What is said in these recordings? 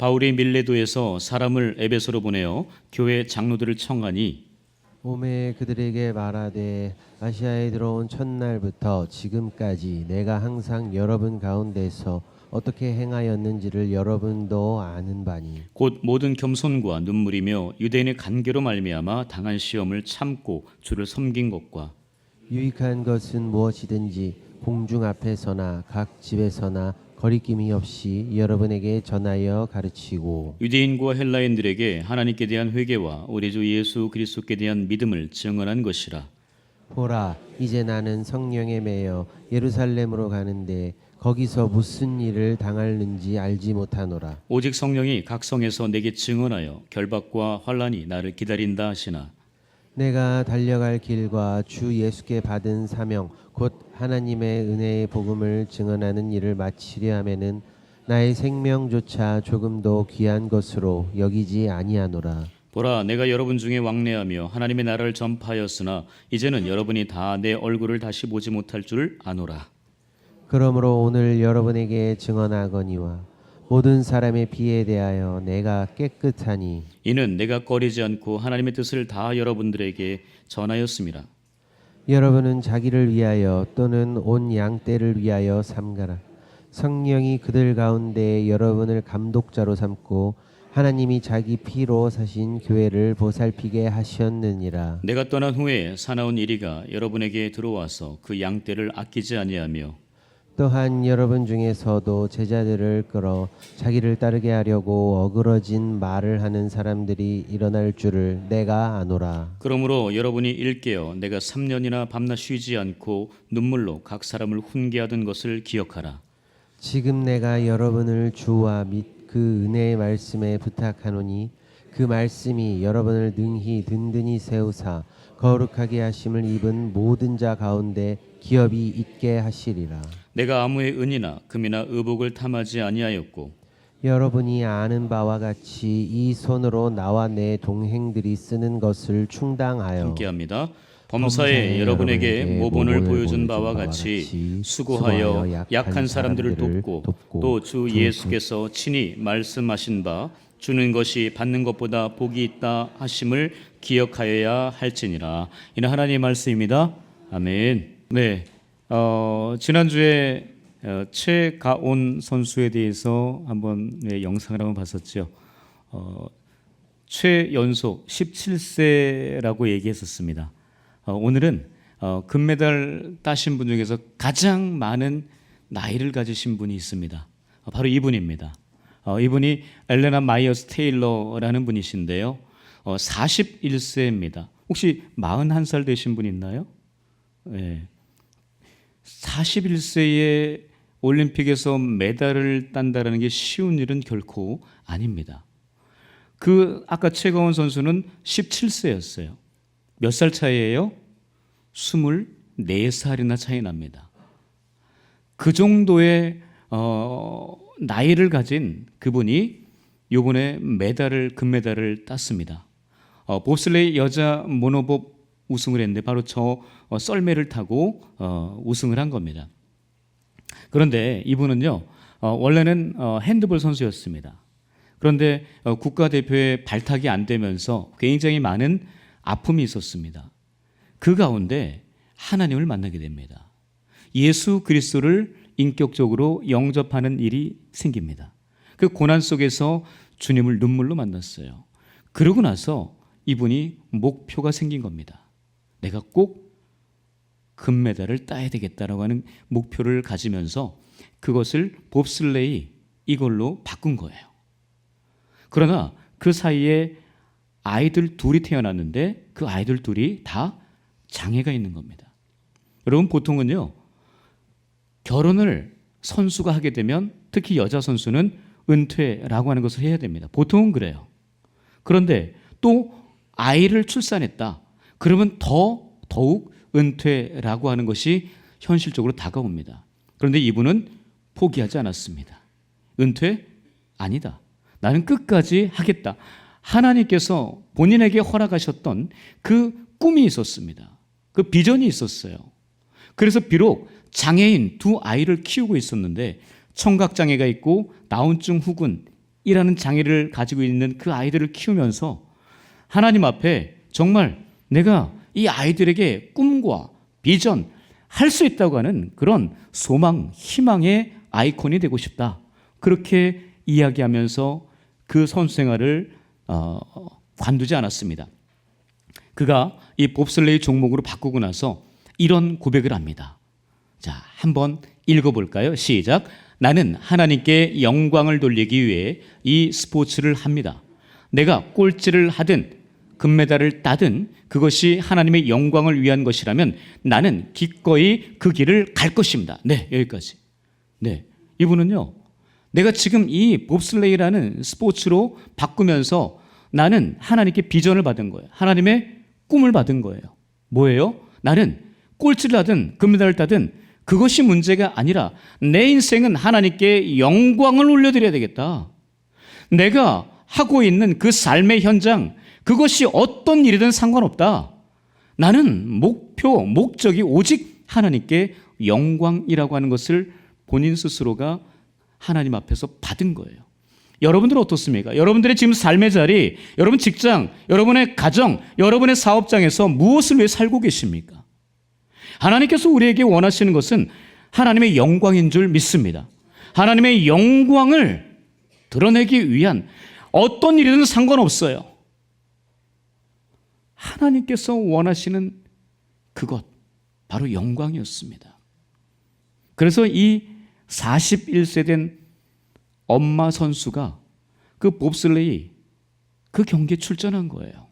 바울이 밀레도에서 사람을 에베소로 보내어 교회 장로들을 청하니 오매 그들에게 말하되 아시아에 들어온 첫날부터 지금까지 내가 항상 여러분 가운데서 어떻게 행하였는지를 여러분도 아는 바니 곧 모든 겸손과 눈물이며 유대인의 간계로 말미암아 당한 시험을 참고 주를 섬긴 것과 유익한 것은 무엇이든지 공중 앞에서나 각 집에서나 거리낌이 없이 여러분에게 전하여 가르치고 유대인과 헬라인들에게 하나님께 대한 회개와 우리 주 예수 그리스도께 대한 믿음을 증언한 것이라. 보라 이제 나는 성령에 매여 예루살렘으로 가는데 거기서 무슨 일을 당할는지 알지 못하노라. 오직 성령이 각 성에서 내게 증언하여 결박과 환난이 나를 기다린다 하시나 내가 달려갈 길과 주 예수께 받은 사명 곧 하나님의 은혜의 복음을 증언하는 일을 마치려 하면은 나의 생명조차 조금도 귀한 것으로 여기지 아니하노라. 보라 내가 여러분 중에 왕래하며 하나님의 나라를 전파하였으나 이제는 여러분이 다 내 얼굴을 다시 보지 못할 줄 아노라. 그러므로 오늘 여러분에게 증언하거니와 모든 사람의 비에 대하여 내가 깨끗하니 이는 내가 꺼리지 않고 하나님의 뜻을 다 여러분들에게 전하였음이라. 여러분은 자기를 위하여 또는 온 양떼를 위하여 삼가라. 성령이 그들 가운데 여러분을 감독자로 삼고 하나님이 자기 피로 사신 교회를 보살피게 하셨느니라. 내가 떠난 후에 사나운 이리가 여러분에게 들어와서 그 양떼를 아끼지 아니하며 또한 여러분 중에서도 제자들을 끌어 자기를 따르게 하려고 어그러진 말을 하는 사람들이 일어날 줄을 내가 아노라. 그러므로 여러분이 일깨어 내가 3년이나 밤낮 쉬지 않고 눈물로 각 사람을 훈계하던 것을 기억하라. 지금 내가 여러분을 주와 및 그 은혜의 말씀에 부탁하노니 그 말씀이 여러분을 능히 든든히 세우사 거룩하게 하심을 입은 모든 자 가운데 기업이 있게 하시리라. 내가 아무의 은이나 금이나 의복을 탐하지 아니하였고 여러분이 아는 바와 같이 이 손으로 나와 내 동행들이 쓰는 것을 충당하여 함께합니다. 범사에 여러분에게 모본을 보여준 바와 같이 수고하여 약한 사람들을 돕고 또 주 예수께서 친히 말씀하신 바 주는 것이 받는 것보다 복이 있다 하심을 기억하여야 할지니라. 이는 하나님의 말씀입니다. 아멘. 네, 지난주에 최가온 선수에 대해서 한번 영상을 한번 봤었죠. 최연소 17세라고 얘기했었습니다. 오늘은 금메달 따신 분 중에서 가장 많은 나이를 가지신 분이 있습니다. 바로 이분입니다. 이분이 엘레나 마이어스 테일러라는 분이신데요. 41세입니다. 혹시 41살 되신 분 있나요? 네. 41세에 올림픽에서 메달을 딴다는 게 쉬운 일은 결코 아닙니다. 아까 최가원 선수는 17세였어요. 몇 살 차이예요? 24살이나 차이 납니다. 그 정도의 나이를 가진 그분이 이번에 금메달을 땄습니다. 봅슬레이 여자 모노봅 우승을 했는데 바로 저 썰매를 타고 우승을 한 겁니다. 그런데 이분은요 원래는 핸드볼 선수였습니다. 그런데 국가대표에 발탁이 안 되면서 굉장히 많은 아픔이 있었습니다. 그 가운데 하나님을 만나게 됩니다. 예수 그리스도를 인격적으로 영접하는 일이 생깁니다. 그 고난 속에서 주님을 눈물로 만났어요. 그러고 나서 이분이 목표가 생긴 겁니다. 내가 꼭 금메달을 따야 되겠다라고 하는 목표를 가지면서 그것을 봅슬레이 이걸로 바꾼 거예요. 그러나 그 사이에 아이들 둘이 태어났는데 그 아이들 둘이 다 장애가 있는 겁니다. 여러분 보통은요 결혼을 선수가 하게 되면 특히 여자 선수는 은퇴라고 하는 것을 해야 됩니다. 보통은 그래요. 그런데 또 아이를 출산했다. 그러면 더욱 은퇴라고 하는 것이 현실적으로 다가옵니다. 그런데 이분은 포기하지 않았습니다. 은퇴? 아니다. 나는 끝까지 하겠다. 하나님께서 본인에게 허락하셨던 그 꿈이 있었습니다. 그 비전이 있었어요. 그래서 비록 장애인 두 아이를 키우고 있었는데 청각장애가 있고 다운증 후군 장애를 가지고 있는 그 아이들을 키우면서 하나님 앞에 정말 내가 이 아이들에게 꿈과 비전, 할 수 있다고 하는 그런 소망, 희망의 아이콘이 되고 싶다. 그렇게 이야기하면서 그 선수 생활을 관두지 않았습니다. 그가 이 봅슬레이 종목으로 바꾸고 나서 이런 고백을 합니다. 자, 한번 읽어볼까요? 시작. 나는 하나님께 영광을 돌리기 위해 이 스포츠를 합니다. 내가 꼴찌를 하든 금메달을 따든 그것이 하나님의 영광을 위한 것이라면 나는 기꺼이 그 길을 갈 것입니다. 네, 여기까지. 네, 이분은요, 내가 지금 이 봅슬레이라는 스포츠로 바꾸면서 나는 하나님께 비전을 받은 거예요. 하나님의 꿈을 받은 거예요. 뭐예요? 나는 꼴찌를 하든 금메달을 따든 그것이 문제가 아니라 내 인생은 하나님께 영광을 올려드려야 되겠다. 내가 하고 있는 그 삶의 현장, 그것이 어떤 일이든 상관없다. 나는 목적이 오직 하나님께 영광이라고 하는 것을 본인 스스로가 하나님 앞에서 받은 거예요. 여러분들은 어떻습니까? 여러분들의 지금 삶의 자리, 여러분 직장, 여러분의 가정, 여러분의 사업장에서 무엇을 위해 살고 계십니까? 하나님께서 우리에게 원하시는 것은 하나님의 영광인 줄 믿습니다. 하나님의 영광을 드러내기 위한 어떤 일이든 상관없어요. 하나님께서 원하시는 그것, 바로 영광이었습니다. 그래서 이 41세 된 엄마 선수가 그 봅슬레이 그 경기에 출전한 거예요.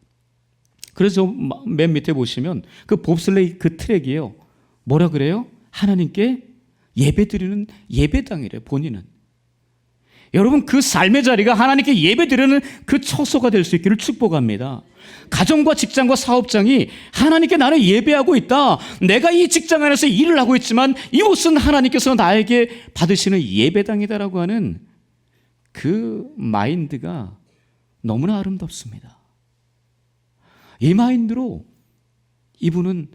그래서 맨 밑에 보시면 그 봅슬레이 그 트랙이에요. 뭐라 그래요? 하나님께 예배드리는 예배당이래요, 본인은. 여러분, 그 삶의 자리가 하나님께 예배드리는 그 처소가 될 수 있기를 축복합니다. 가정과 직장과 사업장이 하나님께 나를 예배하고 있다. 내가 이 직장 안에서 일을 하고 있지만 이곳은 하나님께서 나에게 받으시는 예배당이다라고 하는 그 마인드가 너무나 아름답습니다. 이 마인드로 이분은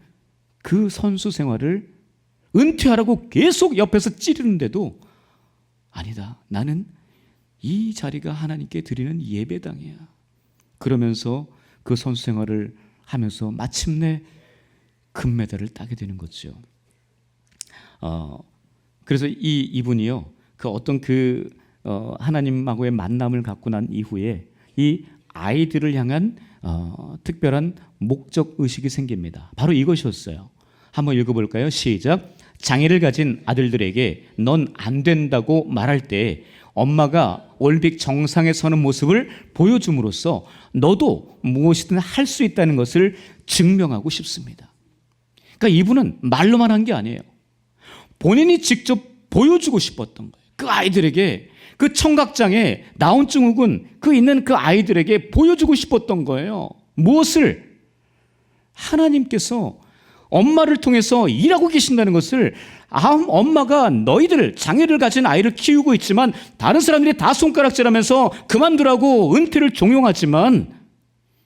그 선수 생활을 은퇴하라고 계속 옆에서 찌르는데도 아니다. 나는 이 자리가 하나님께 드리는 예배당이야. 그러면서 그 선수 생활을 하면서 마침내 금메달을 따게 되는 거죠. 그래서 이분이요, 그 어떤 하나님하고의 만남을 갖고 난 이후에 이 아이들을 향한 특별한 목적 의식이 생깁니다. 바로 이것이었어요. 한번 읽어볼까요? 시작. 장애를 가진 아들들에게 넌 안 된다고 말할 때 엄마가 올빅 정상에 서는 모습을 보여줌으로써 너도 무엇이든 할 수 있다는 것을 증명하고 싶습니다. 그러니까 이분은 말로만 한 게 아니에요. 본인이 직접 보여주고 싶었던 거예요. 그 아이들에게, 그 청각장애, 다운증후군 있는 그 아이들에게 보여주고 싶었던 거예요. 무엇을? 하나님께서 엄마를 통해서 일하고 계신다는 것을, 엄마가 너희들 장애를 가진 아이를 키우고 있지만 다른 사람들이 다 손가락질하면서 그만두라고 은퇴를 종용하지만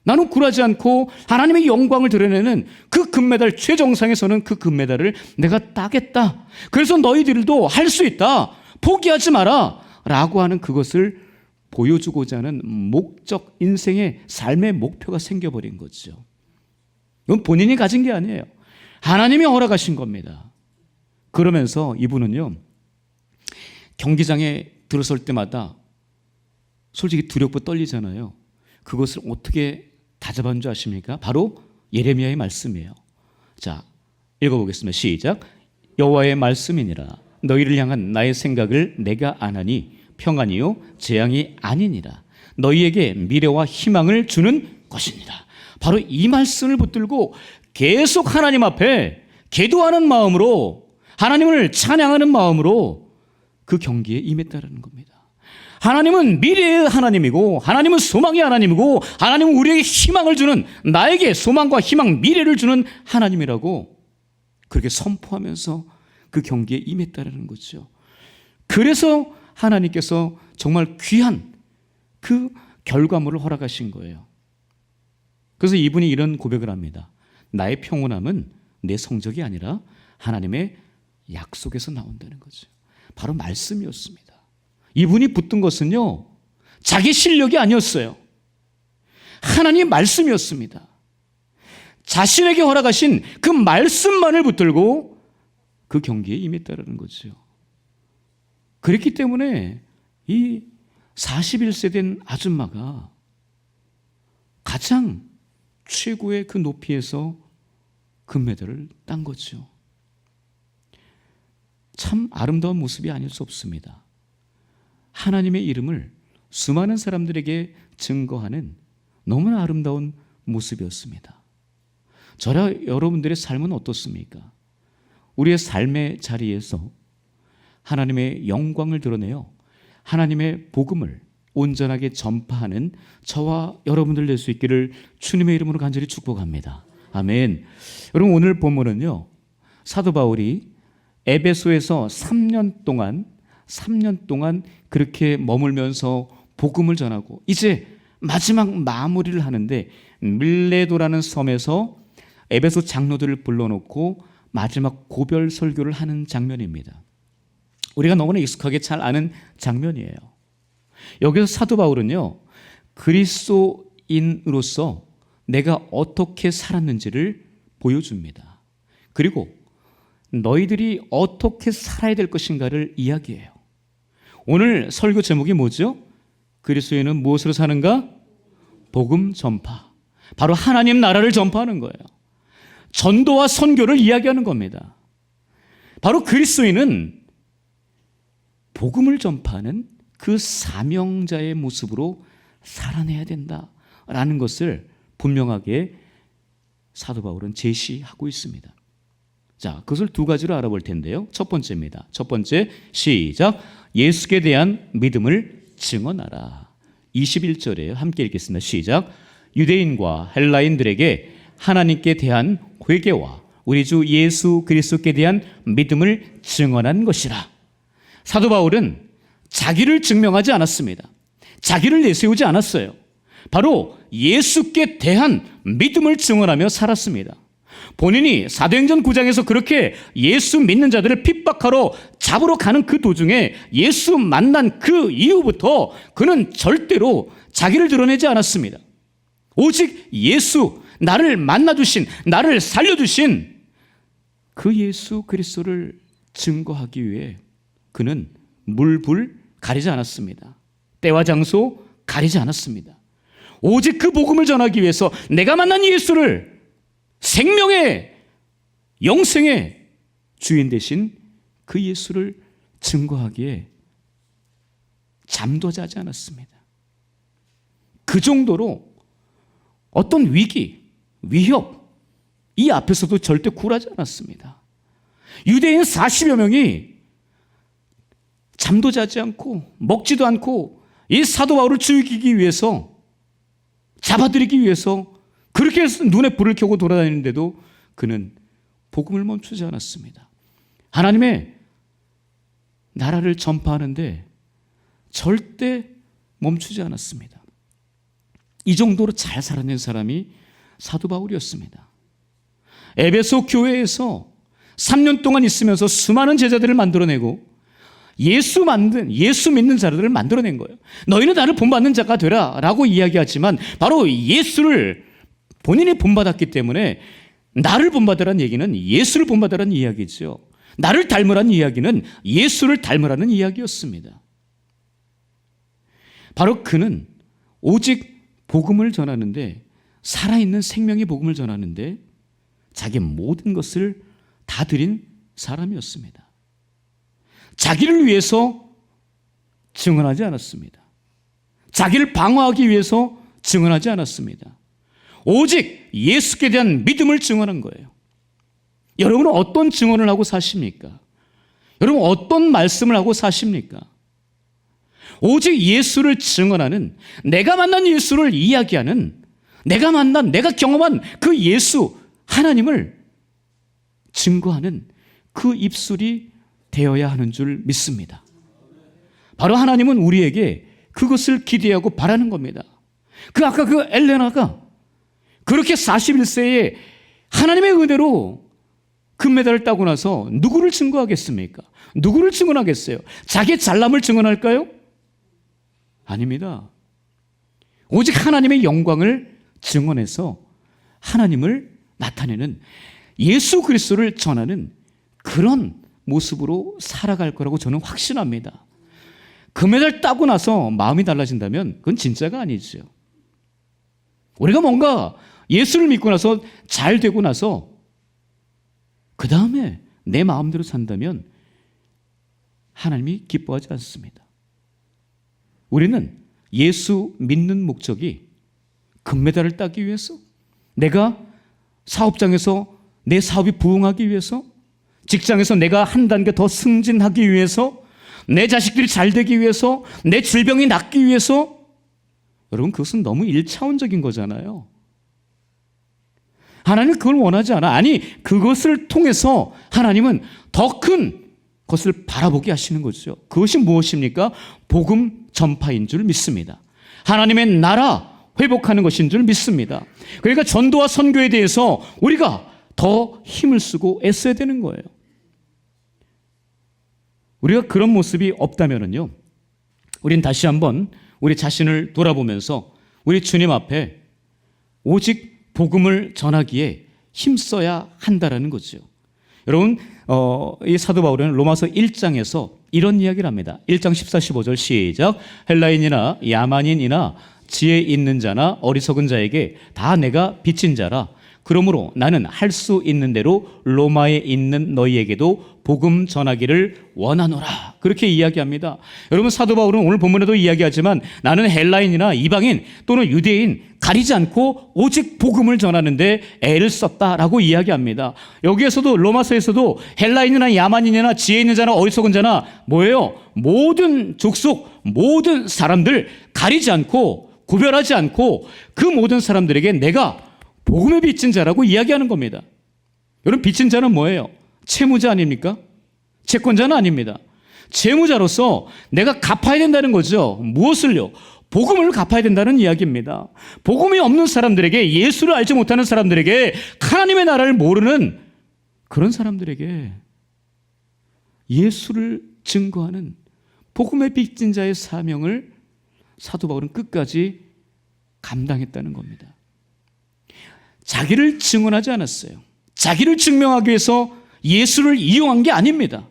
나는 굴하지 않고 하나님의 영광을 드러내는 그 금메달, 최정상에서는 그 금메달을 내가 따겠다. 그래서 너희들도 할 수 있다. 포기하지 마라. 라고 하는 그것을 보여주고자 하는 목적, 인생의 삶의 목표가 생겨버린 거죠. 이건 본인이 가진 게 아니에요. 하나님이 허락하신 겁니다. 그러면서 이분은요, 경기장에 들어설 때마다 솔직히 두렵고 떨리잖아요. 그것을 어떻게 다잡은 줄 아십니까? 바로 예레미야의 말씀이에요. 자, 읽어보겠습니다. 시작. 여호와의 말씀이니라. 너희를 향한 나의 생각을 내가 아나니 평안이요 재앙이 아니니라. 너희에게 미래와 희망을 주는 것이니라. 바로 이 말씀을 붙들고 계속 하나님 앞에 기도하는 마음으로, 하나님을 찬양하는 마음으로 그 경기에 임했다는 겁니다. 하나님은 미래의 하나님이고, 하나님은 소망의 하나님이고, 하나님은 우리에게 희망을 주는, 나에게 소망과 희망, 미래를 주는 하나님이라고 그렇게 선포하면서 그 경기에 임했다는 거죠. 그래서 하나님께서 정말 귀한 그 결과물을 허락하신 거예요. 그래서 이분이 이런 고백을 합니다. 나의 평온함은 내 성적이 아니라 하나님의 약속에서 나온다는 거죠. 바로 말씀이었습니다. 이분이 붙든 것은요, 자기 실력이 아니었어요. 하나님의 말씀이었습니다. 자신에게 허락하신 그 말씀만을 붙들고 그 경기에 임했다는 거죠. 그렇기 때문에 이 41세 된 아줌마가 가장 최고의 그 높이에서 금메달을 딴 거죠. 참 아름다운 모습이 아닐 수 없습니다. 하나님의 이름을 수많은 사람들에게 증거하는 너무나 아름다운 모습이었습니다. 저와 여러분들의 삶은 어떻습니까? 우리의 삶의 자리에서 하나님의 영광을 드러내어 하나님의 복음을 온전하게 전파하는 저와 여러분들 될 수 있기를 주님의 이름으로 간절히 축복합니다. 아멘. 여러분, 오늘 본문은요, 사도 바울이 에베소에서 3년 동안 그렇게 머물면서 복음을 전하고 이제 마지막 마무리를 하는데 밀레도라는 섬에서 에베소 장로들을 불러놓고 마지막 고별 설교를 하는 장면입니다. 우리가 너무나 익숙하게 잘 아는 장면이에요. 여기서 사도 바울은요, 그리스도인으로서 내가 어떻게 살았는지를 보여줍니다. 그리고 너희들이 어떻게 살아야 될 것인가를 이야기해요. 오늘 설교 제목이 뭐죠? 그리스도인은 무엇으로 사는가? 복음 전파. 바로 하나님 나라를 전파하는 거예요. 전도와 선교를 이야기하는 겁니다. 바로 그리스도인은 복음을 전파하는 그 사명자의 모습으로 살아내야 된다라는 것을 분명하게 사도 바울은 제시하고 있습니다. 자, 그것을 두 가지로 알아볼 텐데요. 첫 번째입니다. 첫 번째, 시작. 예수께 대한 믿음을 증언하라. 21절에요. 함께 읽겠습니다. 시작. 유대인과 헬라인들에게 하나님께 대한 회개와 우리 주 예수 그리스도께 대한 믿음을 증언한 것이라. 사도 바울은 자기를 증명하지 않았습니다. 자기를 내세우지 않았어요. 바로 예수께 대한 믿음을 증언하며 살았습니다. 본인이 사도행전 9장에서 그렇게 예수 믿는 자들을 핍박하러 잡으러 가는 그 도중에 예수 만난 그 이후부터 그는 절대로 자기를 드러내지 않았습니다. 오직 예수, 나를 만나주신, 나를 살려주신 그 예수 그리스도를 증거하기 위해 그는 물불 가리지 않았습니다. 때와 장소 가리지 않았습니다. 오직 그 복음을 전하기 위해서 내가 만난 예수를 생명의 영생의 주인 되신 그 예수를 증거하기에 잠도 자지 않았습니다. 그 정도로 어떤 위기, 위협 이 앞에서도 절대 굴하지 않았습니다. 유대인 40여 명이 잠도 자지 않고 먹지도 않고 이 사도 바울을 죽이기 위해서 잡아들이기 위해서 그렇게 눈에 불을 켜고 돌아다니는데도 그는 복음을 멈추지 않았습니다. 하나님의 나라를 전파하는데 절대 멈추지 않았습니다. 이 정도로 잘 살아낸 사람이 사도 바울이었습니다. 에베소 교회에서 3년 동안 있으면서 수많은 제자들을 만들어내고 예수 믿는 자들을 만들어낸 거예요. 너희는 나를 본받는 자가 되라 라고 이야기하지만 바로 예수를 본인이 본받았기 때문에 나를 본받으라는 얘기는 예수를 본받으라는 이야기죠. 나를 닮으라는 이야기는 예수를 닮으라는 이야기였습니다. 바로 그는 오직 복음을 전하는데, 살아있는 생명의 복음을 전하는데 자기 모든 것을 다 드린 사람이었습니다. 자기를 위해서 증언하지 않았습니다. 자기를 방어하기 위해서 증언하지 않았습니다. 오직 예수께 대한 믿음을 증언한 거예요. 여러분은 어떤 증언을 하고 사십니까? 여러분 어떤 말씀을 하고 사십니까? 오직 예수를 증언하는, 내가 만난 예수를 이야기하는, 내가 경험한 그 예수 하나님을 증거하는 그 입술이 되어야 하는 줄 믿습니다. 바로 하나님은 우리에게 그것을 기대하고 바라는 겁니다. 아까 그 엘레나가 그렇게 41세에 하나님의 은혜로 금메달을 따고 나서 누구를 증거하겠습니까? 누구를 증언하겠어요? 자기의 잘남을 증언할까요? 아닙니다. 오직 하나님의 영광을 증언해서 하나님을 나타내는 예수 그리스도를 전하는 그런 모습으로 살아갈 거라고 저는 확신합니다. 금메달 따고 나서 마음이 달라진다면 그건 진짜가 아니죠. 우리가 뭔가 예수를 믿고 나서 잘 되고 나서 그 다음에 내 마음대로 산다면 하나님이 기뻐하지 않습니다. 우리는 예수 믿는 목적이 금메달을 따기 위해서, 내가 사업장에서 내 사업이 부흥하기 위해서, 직장에서 내가 한 단계 더 승진하기 위해서, 내 자식들이 잘 되기 위해서, 내 질병이 낫기 위해서, 여러분 그것은 너무 1차원적인 거잖아요. 하나님은 그걸 원하지 않아. 아니, 그것을 통해서 하나님은 더 큰 것을 바라보게 하시는 거죠. 그것이 무엇입니까? 복음 전파인 줄 믿습니다. 하나님의 나라 회복하는 것인 줄 믿습니다. 그러니까 전도와 선교에 대해서 우리가 더 힘을 쓰고 애써야 되는 거예요. 우리가 그런 모습이 없다면요, 우린 다시 한번 우리 자신을 돌아보면서 우리 주님 앞에 오직 복음을 전하기에 힘써야 한다라는 거죠. 여러분, 이 사도 바울은 로마서 1장에서 이런 이야기를 합니다. 1장 14, 15절 시작. 헬라인이나 야만인이나 지혜 있는 자나 어리석은 자에게 다 내가 빚진 자라. 그러므로 나는 할 수 있는 대로 로마에 있는 너희에게도 복음 전하기를 원하노라. 그렇게 이야기합니다. 여러분, 사도 바울은 오늘 본문에도 이야기하지만 나는 헬라인이나 이방인 또는 유대인 가리지 않고 오직 복음을 전하는데 애를 썼다라고 이야기합니다. 여기에서도 로마서에서도 헬라인이나 야만인이나 지혜 있는 자나 어리석은 자나 뭐예요? 모든 족속, 모든 사람들 가리지 않고 구별하지 않고 그 모든 사람들에게 내가 복음에 빚진 자라고 이야기하는 겁니다. 여러분, 빚진 자는 뭐예요? 채무자 아닙니까? 채권자는 아닙니다. 채무자로서 내가 갚아야 된다는 거죠. 무엇을요? 복음을 갚아야 된다는 이야기입니다. 복음이 없는 사람들에게, 예수를 알지 못하는 사람들에게, 하나님의 나라를 모르는 그런 사람들에게 예수를 증거하는 복음의 빚진 자의 사명을 사도 바울은 끝까지 감당했다는 겁니다. 자기를 증언하지 않았어요. 자기를 증명하기 위해서 예수를 이용한 게 아닙니다.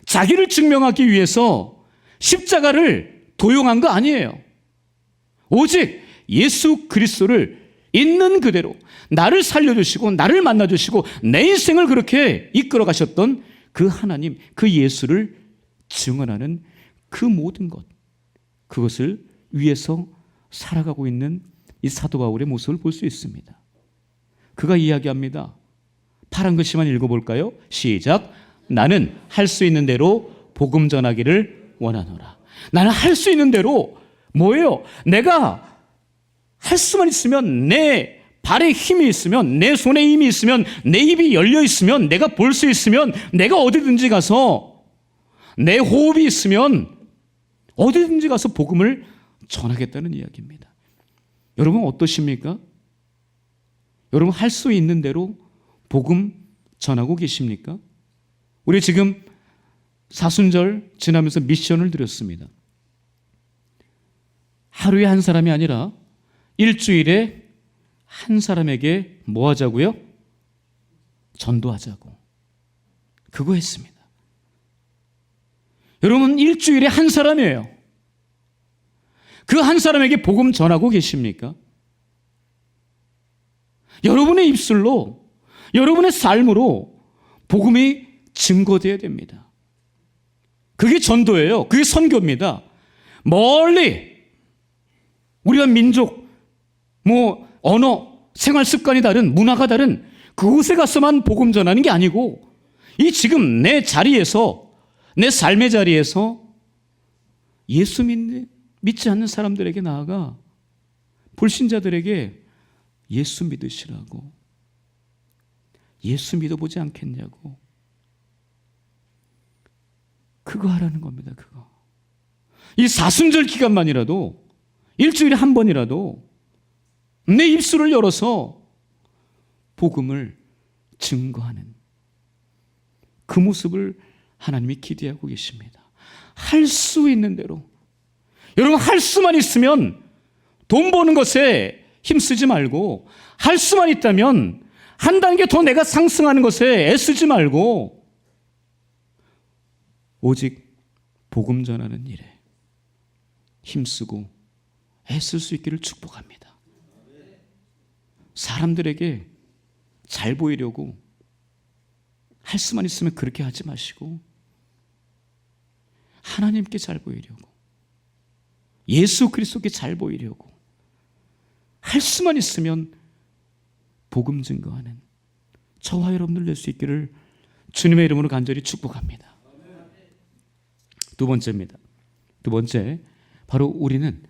자기를 증명하기 위해서 십자가를 도용한 거 아니에요. 오직 예수 그리스도를 있는 그대로 나를 살려주시고 나를 만나주시고 내 인생을 그렇게 이끌어 가셨던 그 하나님, 그 예수를 증언하는 그 모든 것, 그것을 위해서 살아가고 있는 이 사도 바울의 모습을 볼 수 있습니다. 그가 이야기합니다. 파란 글씨만 읽어볼까요? 시작. 나는 할 수 있는 대로 복음 전하기를 원하노라. 나는 할 수 있는 대로 뭐예요? 내가 할 수만 있으면, 내 발에 힘이 있으면, 내 손에 힘이 있으면, 내 입이 열려 있으면, 내가 볼 수 있으면, 내가 어디든지 가서 내 호흡이 있으면 어디든지 가서 복음을 전하겠다는 이야기입니다. 여러분 어떠십니까? 여러분 할 수 있는 대로 복음 전하고 계십니까? 우리 지금 사순절 지나면서 미션을 드렸습니다. 하루에 한 사람이 아니라 일주일에 한 사람에게 뭐 하자고요? 전도하자고. 그거 했습니다. 여러분 일주일에 한 사람이에요. 그 한 사람에게 복음 전하고 계십니까? 여러분의 입술로, 여러분의 삶으로 복음이 증거되어야 됩니다. 그게 전도예요. 그게 선교입니다. 멀리 우리가 민족, 언어, 생활 습관이 다른, 문화가 다른 그곳에 가서만 복음 전하는 게 아니고 이 지금 내 자리에서, 내 삶의 자리에서 예수 믿지 않는 사람들에게 나아가 불신자들에게 예수 믿으시라고, 예수 믿어보지 않겠냐고, 그거 하라는 겁니다. 그거. 이 사순절 기간만이라도 일주일에 한 번이라도 내 입술을 열어서 복음을 증거하는 그 모습을 하나님이 기대하고 계십니다. 할 수 있는 대로, 여러분, 할 수만 있으면 돈 버는 것에 힘쓰지 말고, 할 수만 있다면 한 단계 더 내가 상승하는 것에 애쓰지 말고 오직 복음 전하는 일에 힘쓰고 애쓸 수 있기를 축복합니다. 사람들에게 잘 보이려고 할 수만 있으면 그렇게 하지 마시고 하나님께 잘 보이려고, 예수 그리스도께 잘 보이려고 할 수만 있으면 복음 증거하는 저와 여러분들 될 수 있기를 주님의 이름으로 간절히 축복합니다. 두 번째입니다. 두 번째, 바로 우리는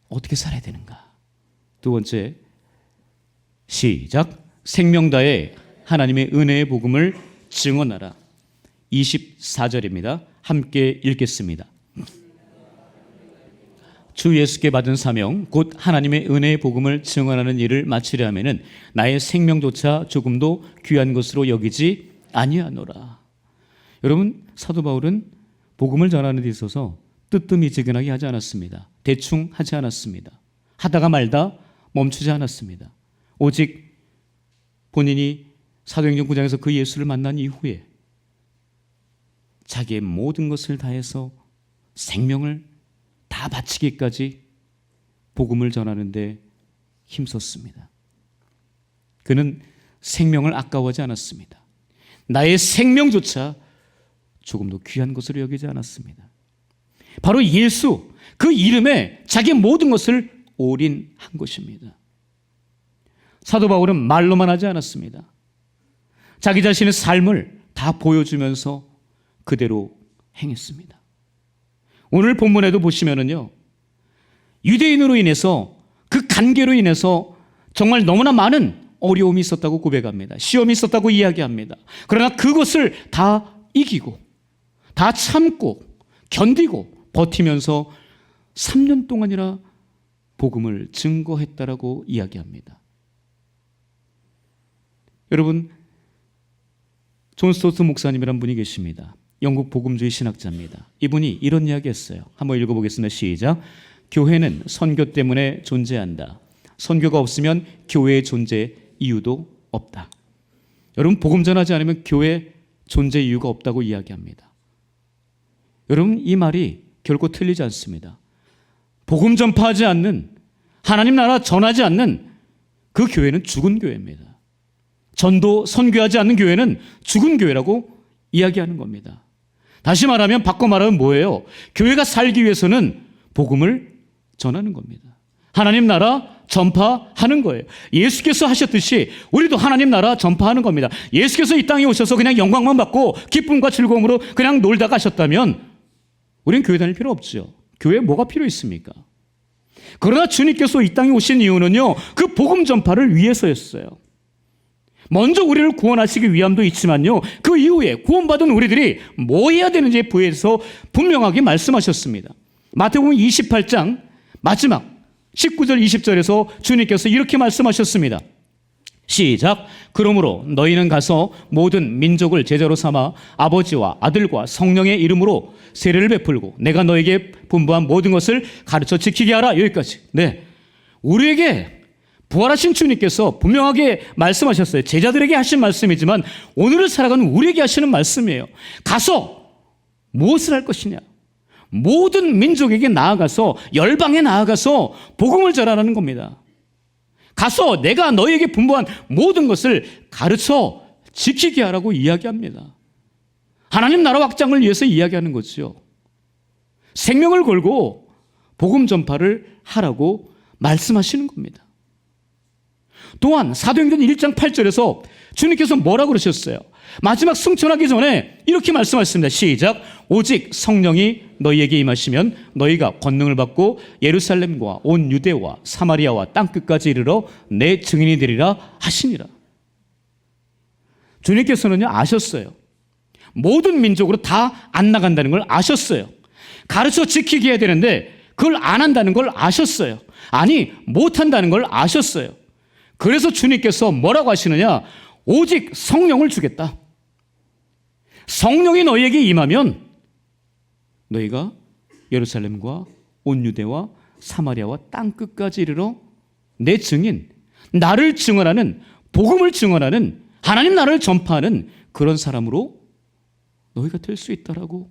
어떻게 살아야 되는가? 두 번째, 시작. 생명 다해 하나님의 은혜의 복음을 증언하라. 24절입니다. 함께 읽겠습니다. 주 예수께 받은 사명 곧 하나님의 은혜의 복음을 증언하는 일을 마치려 하면은 나의 생명조차 조금도 귀한 것으로 여기지 아니하노라. 여러분, 사도 바울은 복음을 전하는 데 있어서 뜨뜻미지근하게 하지 않았습니다. 대충 하지 않았습니다. 하다가 말다 멈추지 않았습니다. 오직 본인이 사도행전 9장에서 그 예수를 만난 이후에 자기의 모든 것을 다해서 생명을 다 바치기까지 복음을 전하는 데 힘썼습니다. 그는 생명을 아까워하지 않았습니다. 나의 생명조차 조금도 귀한 것으로 여기지 않았습니다. 바로 예수, 그 이름에 자기의 모든 것을 올인한 것입니다. 사도 바울은 말로만 하지 않았습니다. 자기 자신의 삶을 다 보여주면서 그대로 행했습니다. 오늘 본문에도 보시면은요, 유대인으로 인해서 그 관계로 인해서 정말 너무나 많은 어려움이 있었다고 고백합니다. 시험이 있었다고 이야기합니다. 그러나 그것을 다 이기고 다 참고 견디고 버티면서 3년 동안이나 복음을 증거했다라고 이야기합니다. 여러분, 존 스토트 목사님이란 분이 계십니다. 영국 복음주의 신학자입니다. 이분이 이런 이야기 했어요. 한번 읽어보겠습니다. 시작. 교회는 선교 때문에 존재한다. 선교가 없으면 교회의 존재 이유도 없다. 여러분, 복음 전하지 않으면 교회 존재 이유가 없다고 이야기합니다. 여러분, 이 말이 결코 틀리지 않습니다. 복음 전파하지 않는, 하나님 나라 전하지 않는 그 교회는 죽은 교회입니다. 전도 선교하지 않는 교회는 죽은 교회라고 이야기하는 겁니다. 다시 말하면, 바꿔 말하면 뭐예요? 교회가 살기 위해서는 복음을 전하는 겁니다. 하나님 나라 전파하는 거예요. 예수께서 하셨듯이 우리도 하나님 나라 전파하는 겁니다. 예수께서 이 땅에 오셔서 그냥 영광만 받고 기쁨과 즐거움으로 그냥 놀다 가셨다면 우리는 교회 다닐 필요 없죠. 교회에 뭐가 필요 있습니까? 그러나 주님께서 이 땅에 오신 이유는요, 그 복음 전파를 위해서였어요. 먼저 우리를 구원하시기 위함도 있지만요, 그 이후에 구원받은 우리들이 뭐 해야 되는지에 대해서 분명하게 말씀하셨습니다. 마태복음 28장 마지막 19절 20절에서 주님께서 이렇게 말씀하셨습니다. 시작. 그러므로 너희는 가서 모든 민족을 제자로 삼아 아버지와 아들과 성령의 이름으로 세례를 베풀고 내가 너에게 분부한 모든 것을 가르쳐 지키게 하라. 여기까지. 네, 우리에게 부활하신 주님께서 분명하게 말씀하셨어요. 제자들에게 하신 말씀이지만 오늘을 살아가는 우리에게 하시는 말씀이에요. 가서 무엇을 할 것이냐? 모든 민족에게 나아가서, 열방에 나아가서 복음을 전하라는 겁니다. 가서 내가 너희에게 분부한 모든 것을 가르쳐 지키게 하라고 이야기합니다. 하나님 나라 확장을 위해서 이야기하는 거죠. 생명을 걸고 복음 전파를 하라고 말씀하시는 겁니다. 또한 사도행전 1장 8절에서 주님께서 뭐라고 그러셨어요? 마지막 승천하기 전에 이렇게 말씀하셨습니다. 시작. 오직 성령이 너희에게 임하시면 너희가 권능을 받고 예루살렘과 온 유대와 사마리아와 땅끝까지 이르러 내 증인이 되리라 하시니라. 주님께서는요, 아셨어요. 모든 민족으로 다 안 나간다는 걸 아셨어요. 가르쳐 지키게 해야 되는데 그걸 안 한다는 걸 아셨어요. 아니, 못 한다는 걸 아셨어요. 그래서 주님께서 뭐라고 하시느냐? 오직 성령을 주겠다. 성령이 너희에게 임하면 너희가 예루살렘과 온 유대와 사마리아와 땅 끝까지 이르러 내 증인, 나를 증언하는, 복음을 증언하는, 하나님 나라를 전파하는 그런 사람으로 너희가 될 수 있다라고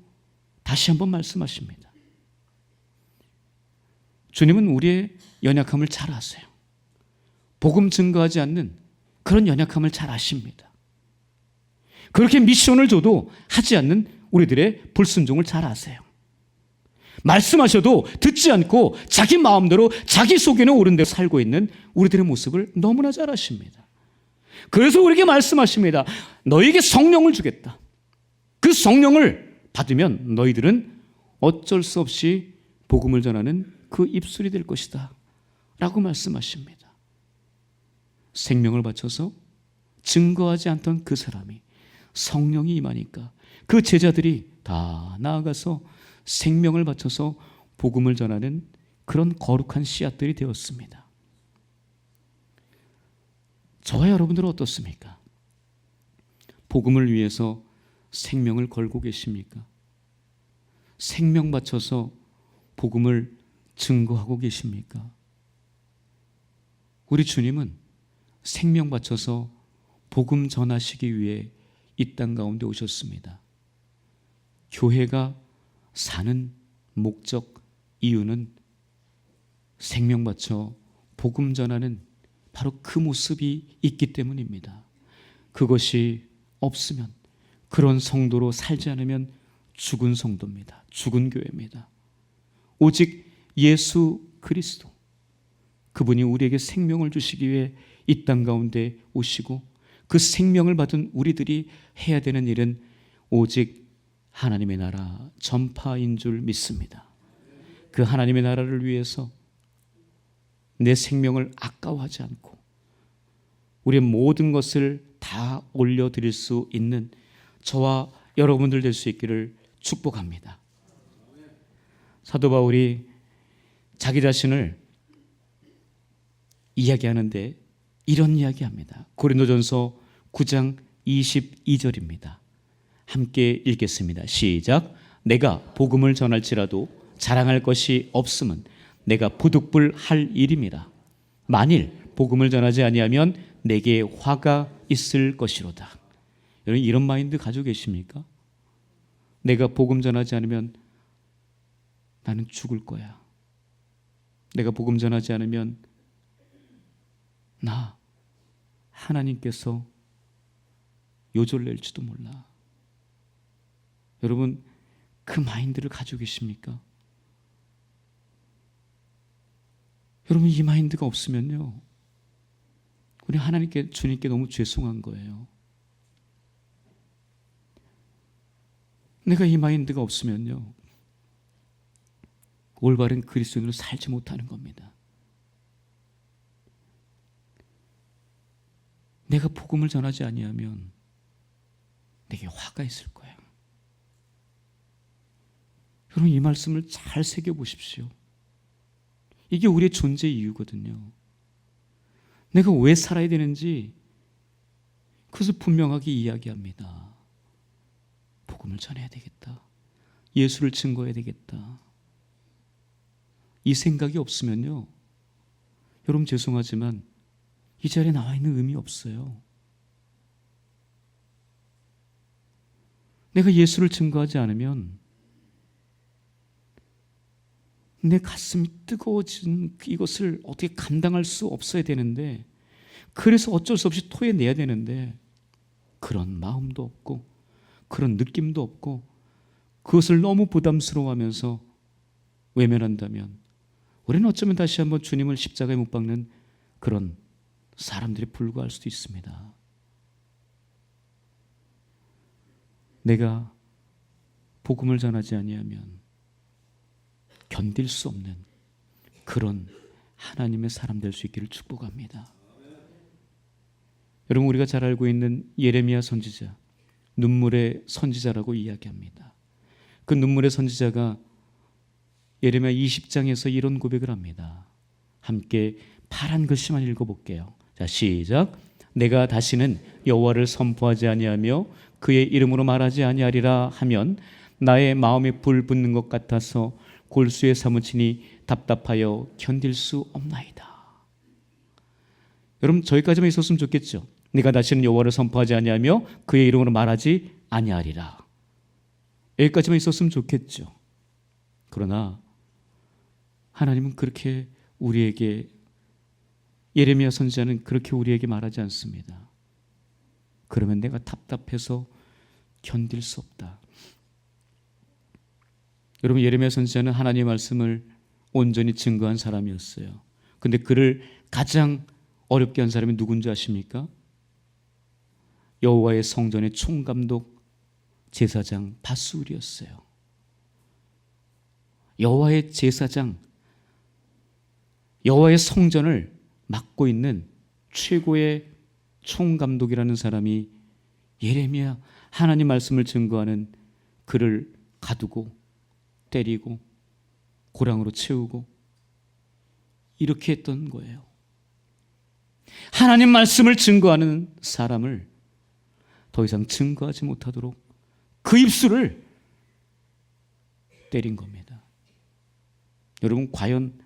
다시 한번 말씀하십니다. 주님은 우리의 연약함을 잘 아세요. 복음 증거하지 않는 그런 연약함을 잘 아십니다. 그렇게 미션을 줘도 하지 않는 우리들의 불순종을 잘 아세요. 말씀하셔도 듣지 않고 자기 마음대로 자기 속에는 옳은 대로 살고 있는 우리들의 모습을 너무나 잘 아십니다. 그래서 우리에게 말씀하십니다. 너희에게 성령을 주겠다. 그 성령을 받으면 너희들은 어쩔 수 없이 복음을 전하는 그 입술이 될 것이다 라고 말씀하십니다. 생명을 바쳐서 증거하지 않던 그 사람이 성령이 임하니까 그 제자들이 다 나아가서 생명을 바쳐서 복음을 전하는 그런 거룩한 씨앗들이 되었습니다. 저와 여러분들은 어떻습니까? 복음을 위해서 생명을 걸고 계십니까? 생명 바쳐서 복음을 증거하고 계십니까? 우리 주님은 생명 바쳐서 복음 전하시기 위해 이 땅 가운데 오셨습니다. 교회가 사는 목적, 이유는 생명 바쳐 복음 전하는 바로 그 모습이 있기 때문입니다. 그것이 없으면, 그런 성도로 살지 않으면 죽은 성도입니다. 죽은 교회입니다. 오직 예수 그리스도, 그분이 우리에게 생명을 주시기 위해 이 땅 가운데 오시고 그 생명을 받은 우리들이 해야 되는 일은 오직 하나님의 나라 전파인 줄 믿습니다. 그 하나님의 나라를 위해서 내 생명을 아까워하지 않고 우리의 모든 것을 다 올려드릴 수 있는 저와 여러분들 될 수 있기를 축복합니다. 사도 바울이 자기 자신을 이야기하는데 이런 이야기합니다. 고린도전서 9장 22절입니다. 함께 읽겠습니다. 시작. 내가 복음을 전할지라도 자랑할 것이 없음은 내가 부득불할 일임이라. 만일 복음을 전하지 아니하면 내게 화가 있을 것이로다. 여러분, 이런 마인드 가지고 계십니까? 내가 복음 전하지 않으면 나는 죽을 거야. 내가 복음 전하지 않으면 나 하나님께서 요절낼지도 몰라. 여러분, 그 마인드를 가지고 계십니까? 여러분, 이 마인드가 없으면요, 우리 하나님께, 주님께 너무 죄송한 거예요. 내가 이 마인드가 없으면요, 올바른 그리스도인으로 살지 못하는 겁니다. 내가 복음을 전하지 아니하면 내게 화가 있을 거야. 여러분, 이 말씀을 잘 새겨보십시오. 이게 우리의 존재 이유거든요. 내가 왜 살아야 되는지 그것을 분명하게 이야기합니다. 복음을 전해야 되겠다. 예수를 증거해야 되겠다. 이 생각이 없으면요, 여러분 죄송하지만 이 자리에 나와 있는 의미 없어요. 내가 예수를 증거하지 않으면 내 가슴이 뜨거워진 이것을 어떻게 감당할 수 없어야 되는데, 그래서 어쩔 수 없이 토해내야 되는데 그런 마음도 없고 그런 느낌도 없고 그것을 너무 부담스러워하면서 외면한다면 우리는 어쩌면 다시 한번 주님을 십자가에 못 박는 그런 사람들이 불과할 수도 있습니다. 내가 복음을 전하지 아니하면 견딜 수 없는 그런 하나님의 사람 될 수 있기를 축복합니다. 여러분, 우리가 잘 알고 있는 예레미야 선지자, 눈물의 선지자라고 이야기합니다. 그 눈물의 선지자가 예레미야 20장에서 이런 고백을 합니다. 함께 파란 글씨만 읽어볼게요. 자, 시작. 내가 다시는 여호와를 선포하지 아니하며 그의 이름으로 말하지 아니하리라 하면 나의 마음에 불 붙는 것 같아서 골수에 사무치니 답답하여 견딜 수 없나이다. 여러분, 저기까지만 있었으면 좋겠죠. 네가 다시는 여호와를 선포하지 아니하며 그의 이름으로 말하지 아니하리라. 여기까지만 있었으면 좋겠죠. 그러나 하나님은 그렇게 우리에게, 예레미야 선지자는 그렇게 우리에게 말하지 않습니다. 그러면 내가 답답해서 견딜 수 없다. 여러분, 예레미야 선지자는 하나님의 말씀을 온전히 증거한 사람이었어요. 근데 그를 가장 어렵게 한 사람이 누군지 아십니까? 여호와의 성전의 총감독 제사장 바스울이었어요. 여호와의 제사장, 여호와의 성전을 맡고 있는 최고의 총감독이라는 사람이 예레미야, 하나님 말씀을 증거하는 그를 가두고 때리고 고랑으로 채우고 이렇게 했던 거예요. 하나님 말씀을 증거하는 사람을 더 이상 증거하지 못하도록 그 입술을 때린 겁니다. 여러분, 과연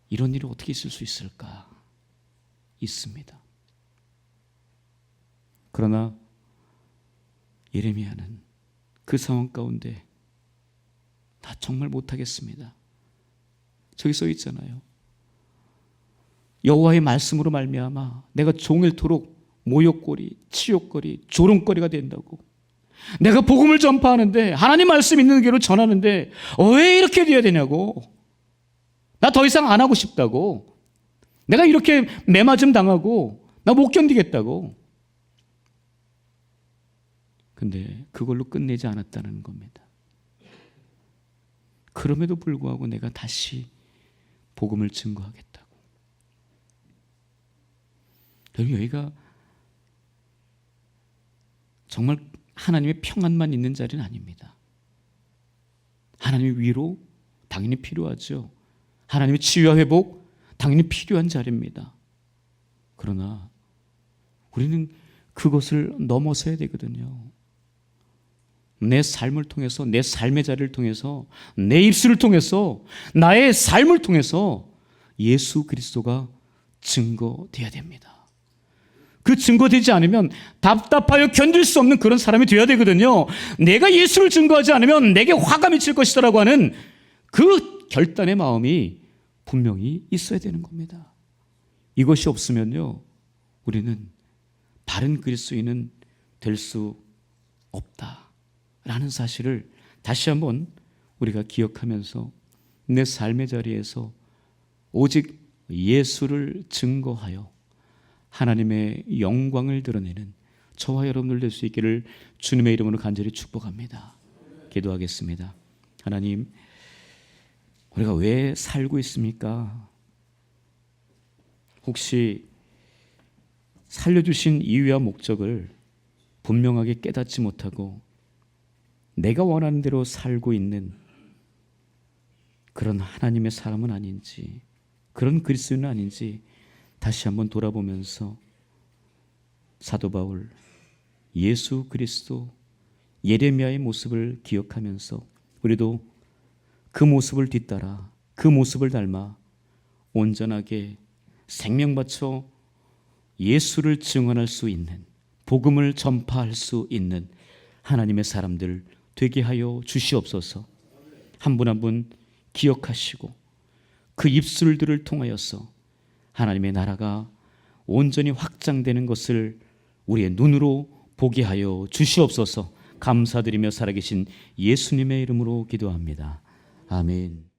이런 일이 어떻게 있을 수 있을까? 있습니다. 그러나 예레미야는 그 상황 가운데 나 정말 못하겠습니다. 저기 써 있잖아요. 여호와의 말씀으로 말미암아 내가 종일토록 모욕거리, 치욕거리, 조롱거리가 된다고. 내가 복음을 전파하는데, 하나님 말씀 있는 대로 전하는데 왜 이렇게 돼야 되냐고. 나 더 이상 안 하고 싶다고. 내가 이렇게 매맞음 당하고 나 못 견디겠다고. 근데 그걸로 끝내지 않았다는 겁니다. 그럼에도 불구하고 내가 다시 복음을 증거하겠다고. 여러분, 여기가 정말 하나님의 평안만 있는 자리는 아닙니다. 하나님의 위로 당연히 필요하죠. 하나님의 치유와 회복 당연히 필요한 자리입니다. 그러나 우리는 그것을 넘어서야 되거든요. 내 삶을 통해서, 내 삶의 자리를 통해서, 내 입술을 통해서, 나의 삶을 통해서 예수 그리스도가 증거돼야 됩니다. 그 증거되지 않으면 답답하여 견딜 수 없는 그런 사람이 되어야 되거든요. 내가 예수를 증거하지 않으면 내게 화가 미칠 것이다라고 하는 그 결단의 마음이 분명히 있어야 되는 겁니다. 이것이 없으면요, 우리는 바른 그리스도인은 될 수 없다라는 사실을 다시 한번 우리가 기억하면서 내 삶의 자리에서 오직 예수를 증거하여 하나님의 영광을 드러내는 저와 여러분들 될 수 있기를 주님의 이름으로 간절히 축복합니다. 기도하겠습니다. 하나님, 우리가 왜 살고 있습니까? 혹시 살려주신 이유와 목적을 분명하게 깨닫지 못하고 내가 원하는 대로 살고 있는 그런 하나님의 사람은 아닌지, 그런 그리스도인은 아닌지 다시 한번 돌아보면서 사도 바울, 예수 그리스도, 예레미야의 모습을 기억하면서 우리도 그 모습을 뒤따라, 그 모습을 닮아 온전하게 생명 바쳐 예수를 증언할 수 있는, 복음을 전파할 수 있는 하나님의 사람들 되게 하여 주시옵소서. 한 분 한 분 기억하시고 그 입술들을 통하여서 하나님의 나라가 온전히 확장되는 것을 우리의 눈으로 보게 하여 주시옵소서. 감사드리며 살아계신 예수님의 이름으로 기도합니다. 아멘.